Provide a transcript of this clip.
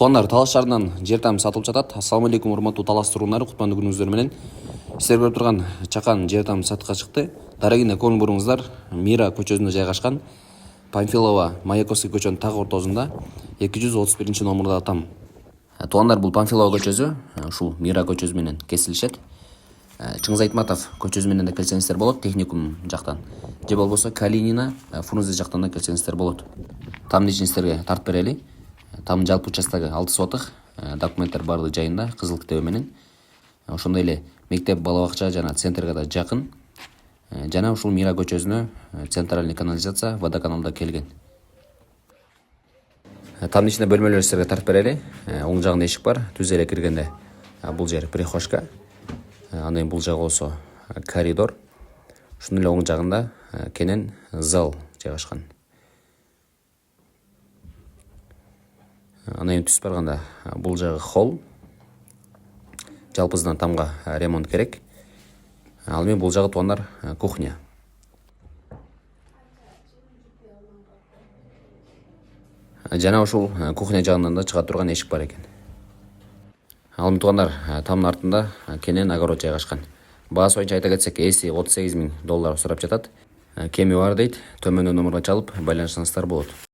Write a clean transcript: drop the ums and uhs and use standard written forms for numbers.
Туугандар, талаш шаарынан жер тайым сатылып жатат. Ассаламу алейкум, урматтуу талас тургундары, кутмандуу күнүңүздөр менен. Сиздер көрүп турган чакан жер тайым сатыкка чыкты. Дарагина көңүл буруңуздар, Мира көчөсүндө жайгашкан Памфилова Маяковский көчөнүн так ортосунда 231 номурда атам. Туугандар, бул Памфилова көчөсү ушул Мира көчөсү менен кесилишет. Чыңгыз Айтматов көчөсү менен да келсеңиздер болот, техникум жактан. Же болбосо Калинина, Фрунзе жактан да келсеңиздер болот. Тамдын ичин сиздерге тартып берели. Тамдын жалпы участогу 6 сотык, документтер баардыгы жайында, кызыл китеби менен. Ошондой эле мектеп, бала бакча жана центрге да жакын. Жана ушул Мира көчөсүнө центральный канализация, водоканалда келген. Тамдын ичинде бөлмөлөр сиздерге тартып берели. Оң жагында эшик бар, түз эле киргенде бул жер прихожка. Андан бул жагы болсо коридор. Ушунун эле оң жагында кенен зал жайгашкан. Андан түз барганда бул жагы холл. Жалпысынан тамга ремонт керек. Ал эми бул жагы туугандар кухня. Жана ушул кухня жагынан да чыга турган эшик бар экен. Ал эми туугандар, тамдын артында кенен огород жайгашкан. Баасы боюнча айта кетсек, эси $38,000 сурап жатат. Кеми бар дейт. Төмөндөн номурга чалып байланышсаңыздар болот.